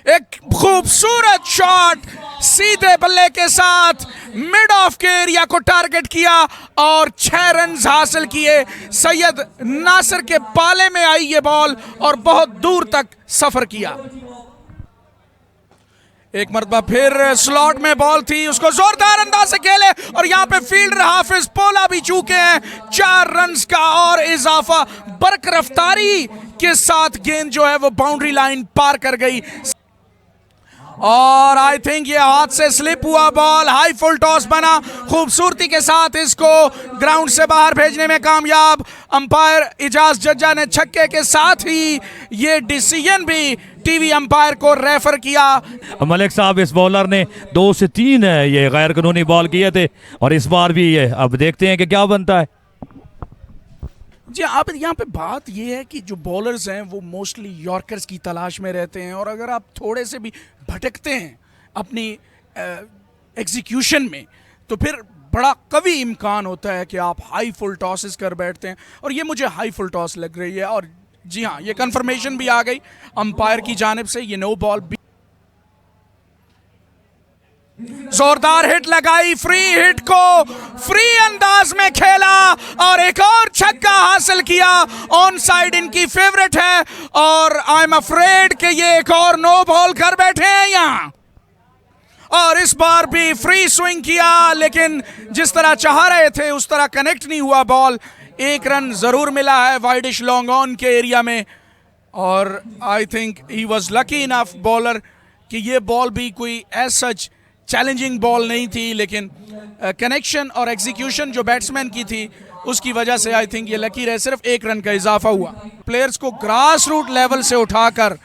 एक खूबसूरत शॉट सीधे बल्ले के साथ मिड ऑफ के एरिया को टारगेट किया और 6 रन हासिल किए। सैयद नासिर के पाले में आई ये बॉल और बहुत दूर तक सफर किया। एक मरतबा फिर स्लॉट में बॉल थी, उसको जोरदार अंदाज से खेले और यहां पे फील्डर हाफिज पोला भी चूके हैं। 4 रन का और इजाफा। बरक रफ्तारी के साथ गेंद जो है वो बाउंड्री लाइन पार कर गई और आई थिंक ये हाथ से स्लिप हुआ बॉल। हाई फुल टॉस बना, खूबसूरती के साथ इसको ग्राउंड से बाहर भेजने में कामयाब। अंपायर इजाज जज्जा ने छक्के के साथ ही ये डिसीजन भी टीवी अंपायर को रेफर किया। मलिक साहब, इस बॉलर ने 2 से 3 ये गैर कानूनी बॉल किए थे और इस बार भी ये, अब देखते हैं कि क्या बनता है। जी, आप यहाँ पे बात ये है कि जो बॉलर्स हैं वो मोस्टली यॉर्कर्स की तलाश में रहते हैं और अगर आप थोड़े से भी भटकते हैं अपनी एग्जीक्यूशन में तो फिर बड़ा कभी इम्कान होता है कि आप हाई फुल टॉसेस कर बैठते हैं और ये मुझे हाई फुल टॉस लग रही है। और जी हाँ, ये कंफर्मेशन भी आ गई अंपायर की जानिब से। ये नो बॉल भी जोरदार हिट लगाई, फ्री हिट को फ्री अंदाज में खेला और एक और छक्का हासिल किया। ऑन साइड इनकी फेवरेट है और आई एम अफ्रेड कि ये एक और नो बॉल कर बैठे हैं यहां। और इस बार भी फ्री स्विंग किया लेकिन जिस तरह चाह रहे थे उस तरह कनेक्ट नहीं हुआ बॉल। 1 रन जरूर मिला है वाइडिश लॉन्ग ऑन के एरिया में और I think he was lucky enough bowler कि ये बॉल भी कोई एज सच चैलेंजिंग बॉल नहीं थी, लेकिन कनेक्शन और एग्जीक्यूशन जो बैट्समैन की थी उसकी वजह से आई थिंक ये लकी रहे। सिर्फ 1 रन का इजाफा हुआ। प्लेयर्स को ग्रास रूट लेवल से उठाकर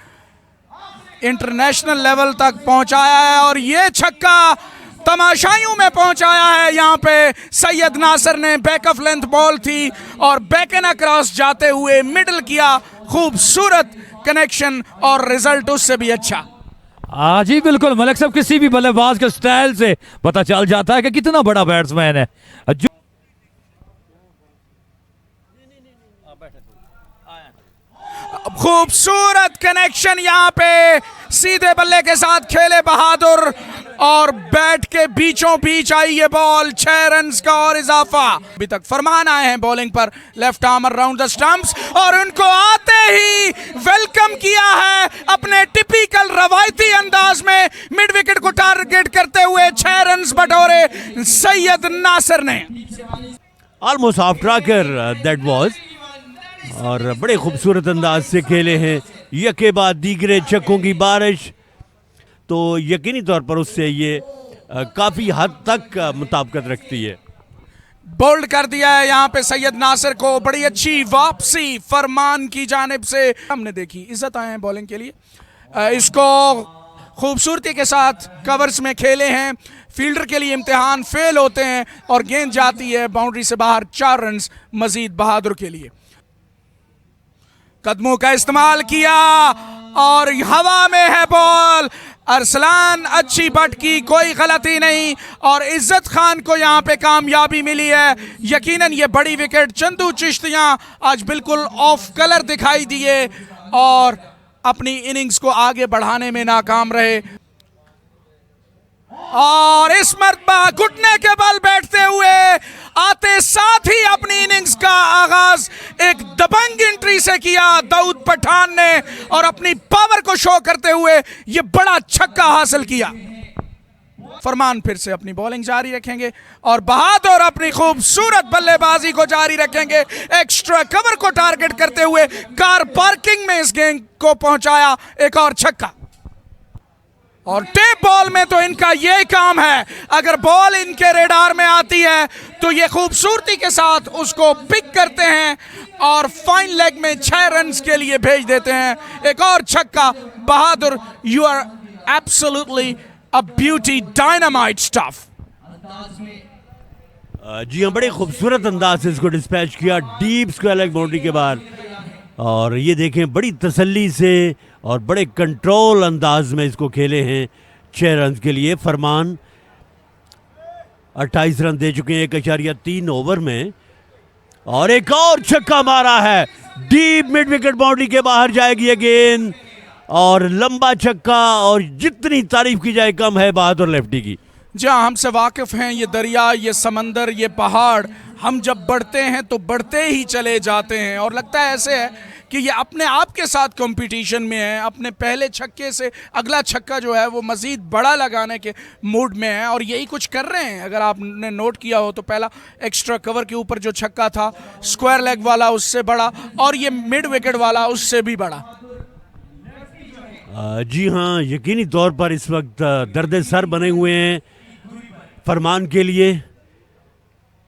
इंटरनेशनल लेवल तक पहुंचाया है और ये छक्का तमाशाइयों में पहुंचाया है। यहाँ पे सैयद नासिर ने बैक ऑफ लेंथ बॉल थी और बैक एंड अक्रॉस जाते हुए मिडल किया। खूबसूरत कनेक्शन और रिजल्ट उससे भी अच्छा। जी बिल्कुल मलिक साहब, किसी भी बल्लेबाज के स्टाइल से पता चल जाता है कि कितना बड़ा बैट्समैन है। खूबसूरत कनेक्शन यहाँ पे सीधे बल्ले के साथ खेले बहादुर और बैट के बीचों बीच आई ये बॉल। 6 रन का और इजाफा। अभी तक फरमान आए हैं बॉलिंग पर, left armour round the stumps और उनको आते ही वेलकम किया है अपने टिपिकल रवायती अंदाज में। मिड विकेट को टारगेट करते हुए 6 रन बटोरे सैयद नासिर ने। Almost of tracker that was और बड़े खूबसूरत अंदाज से खेले हैं। यके बाद दीगरे छक्कों की बारिश, तो यकीनी तौर पर उससे ये काफ़ी हद तक मुताबिकत रखती है। बोल्ड कर दिया है यहाँ पे सैयद नासिर को। बड़ी अच्छी वापसी फरमान की जानिब से हमने देखी। इज्जत आए हैं बॉलिंग के लिए। इसको खूबसूरती के साथ कवर्स में खेले हैं। फील्डर के लिए इम्तिहान फेल होते हैं और गेंद जाती है बाउंड्री से बाहर। 4 रन मजीद बहादुर के लिए। कदमों का इस्तेमाल किया और हवा में है बॉल। अरसलान अच्छी बट की, कोई गलती नहीं और इज्जत खान को यहां पे कामयाबी मिली है। यकीनन ये बड़ी विकेट। चंदू चिश्तियां आज बिल्कुल ऑफ कलर दिखाई दिए और अपनी इनिंग्स को आगे बढ़ाने में नाकाम रहे और इस मरतबा घुटने के बल बैठते हुए आते साथ ही अपनी इनिंग्स का आगाज एक दबंग एंट्री से किया दाऊद पठान ने और अपनी पावर को शो करते हुए ये बड़ा छक्का हासिल किया। फरमान फिर से अपनी बॉलिंग जारी रखेंगे और बहादुर अपनी खूबसूरत बल्लेबाजी को जारी रखेंगे। एक्स्ट्रा कवर को टारगेट करते हुए कार पार्किंग में इस गेंद को पहुंचाया। एक और छक्का और टेप बॉल में तो इनका ये काम है, अगर बॉल इनके रेडार में आती है तो ये खूबसूरती के साथ उसको पिक करते हैं और फाइन लेग में 6 रन के लिए भेज देते हैं। एक और छक्का बहादुर। You are absolutely a beauty, dynamite stuff. जी हाँ, बड़े खूबसूरत अंदाज से इसको डिस्पैच किया डीप स्क्वायर लेग बाउंड्री के बाद और ये देखें बड़ी तसल्ली से और बड़े कंट्रोल अंदाज में इसको खेले हैं। 6 रन के लिए फरमान 28 रन दे चुके हैं 1.3 ओवर में और एक और छक्का मारा है। डीप मिड विकेट बाउंड्री के बाहर जाएगी ये गेंद और लंबा छक्का, और जितनी तारीफ की जाए कम है बहादुर लेफ्टी की। जहाँ हमसे वाकिफ हैं, ये दरिया, ये समंदर, ये पहाड़, हम जब बढ़ते हैं तो बढ़ते ही चले जाते हैं और लगता है ऐसे है कि ये अपने आप के साथ कंपटीशन में है। अपने पहले छक्के से अगला छक्का जो है वो मज़ीद बड़ा लगाने के मूड में है और यही कुछ कर रहे हैं। अगर आपने नोट किया हो तो पहला एक्स्ट्रा कवर के ऊपर जो छक्का था, स्क्वायर लेग वाला उससे बड़ा, और ये मिड विकेट वाला उससे भी बड़ा। जी हाँ, यकीनी तौर पर इस वक्त दर्द सर बने हुए हैं फरमान के लिए,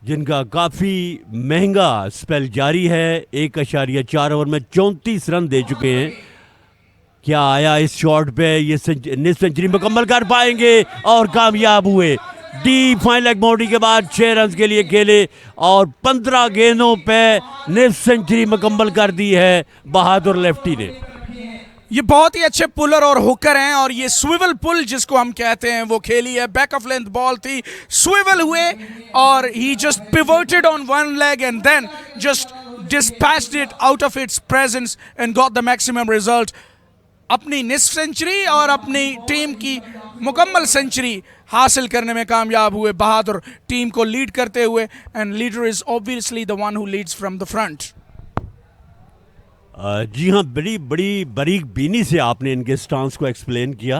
जिनका काफ़ी महंगा स्पेल जारी है। 1.4 ओवर में 34 रन दे चुके हैं। क्या आया इस शॉट पे, ये निस्फ सेंचुरी मुकम्मल कर पाएंगे, और कामयाब हुए। डीप फाइन लेग बाउंड्री के बाद 6 रन के लिए खेले और 15 गेंदों पे निस्फ सेंचुरी मुकम्मल कर दी है बहादुर लेफ्टी ने। ये बहुत ही अच्छे पुलर और हुकर हैं और ये स्विवल पुल जिसको हम कहते हैं वो खेली है। बैक ऑफ लेंथ बॉल थी, स्विवल हुए और ही just pivoted on one leg and then just dispatched it out of its presence and got the maximum result। अपनी निस्फ सेंचुरी और अपनी टीम की मुकम्मल सेंचुरी हासिल करने में कामयाब हुए बहादुर, टीम को लीड करते हुए। And leader is obviously the one who leads from the front. जी हाँ, बड़ी बड़ी बारीक बीनी से आपने इनके स्टांस को एक्सप्लेन किया।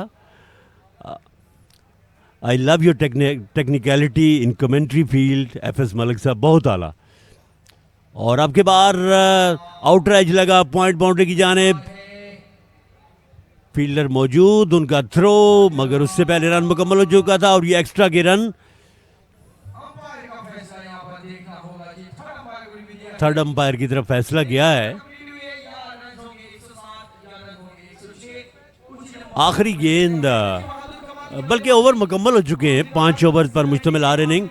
I love your technicality in commentary field. FS Malik साहब बहुत आला। और अब के बार आउटर एज लगा पॉइंट बाउंड्री की जानिब, फील्डर मौजूद, उनका थ्रो, मगर उससे पहले रन मुकम्मल हो चुका था और ये एक्स्ट्रा के रन थर्ड अंपायर की तरफ फैसला गया है। आखिरी गेंद, बल्कि ओवर मुकम्मल हो चुके हैं, 5 ओवर पर मुश्तमिल आ इनिंग।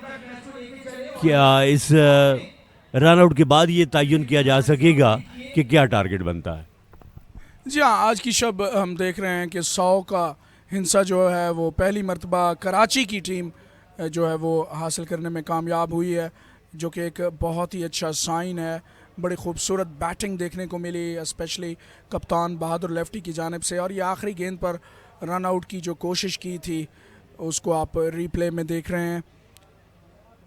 क्या इस रन आउट के बाद ये तयन किया जा सकेगा कि क्या टारगेट बनता है? जी हाँ, आज की शब हम देख रहे हैं कि 100 का हिंसा जो है वो पहली मर्तबा कराची की टीम जो है वो हासिल करने में कामयाब हुई है, जो कि एक बहुत ही अच्छा साइन है। बड़ी खूबसूरत बैटिंग देखने को मिली, स्पेशली कप्तान बहादुर लेफ्टी की जानिब से। और ये आखिरी गेंद पर रन आउट की जो कोशिश की थी उसको आप रीप्ले में देख रहे हैं।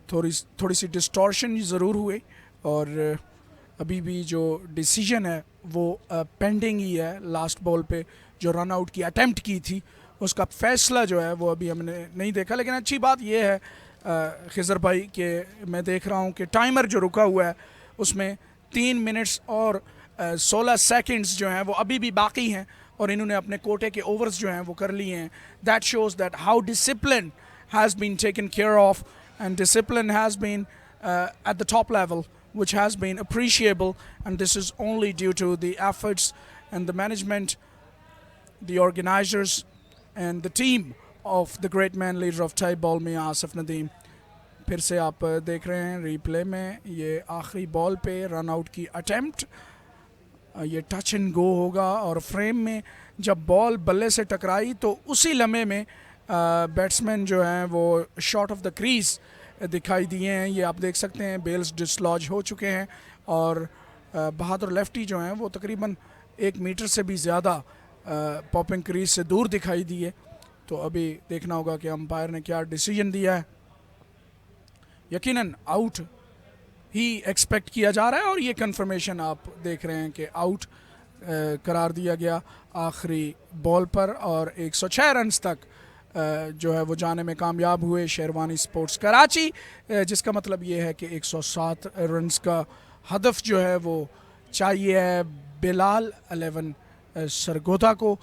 थोड़ी सी डिस्टॉर्शन ज़रूर हुई और अभी भी जो डिसीजन है वो पेंडिंग ही है। लास्ट बॉल पे जो रन आउट की अटेम्प्ट की थी उसका फैसला जो है वो अभी हमने नहीं देखा। लेकिन अच्छी बात ये है खिज़र भाई कि मैं देख रहा हूँ कि टाइमर जो रुका हुआ है उसमें 3 मिनट्स और 16 सेकंड्स जो हैं वो अभी भी बाकी हैं और इन्होंने अपने कोटे के ओवर्स जो हैं वो कर लिए हैं। That shows that how discipline has been taken care of and discipline has been at the top level, which has been appreciable, and this is only due to the efforts and the management, the organizers and the team of the great man leader of Thai ball Mia Asif Nadeem। फिर से आप देख रहे हैं replay में ये आखिरी ball पे रन आउट की अटेम्प्ट, ये टच एंड गो होगा और फ्रेम में जब बॉल बल्ले से टकराई तो उसी लम्हे में बैट्समैन जो हैं वो शॉर्ट ऑफ द क्रीज दिखाई दिए हैं। ये आप देख सकते हैं बेल्स डिसलॉज हो चुके हैं और बहादुर लेफ्टी जो हैं वो तकरीबन 1 मीटर से भी ज़्यादा पॉपिंग क्रीज से दूर दिखाई दिए। तो अभी देखना होगा कि अंपायर ने क्या डिसीजन दिया है। यकीनन आउट ही एक्सपेक्ट किया जा रहा है और ये कंफर्मेशन आप देख रहे हैं कि आउट करार दिया गया आखिरी बॉल पर और 106 रन्स तक जो है वो जाने में कामयाब हुए शेरवानी स्पोर्ट्स कराची, जिसका मतलब ये है कि 107 रन्स का हदफ जो है वो चाहिए है बिलाल 11 सरगोधा को।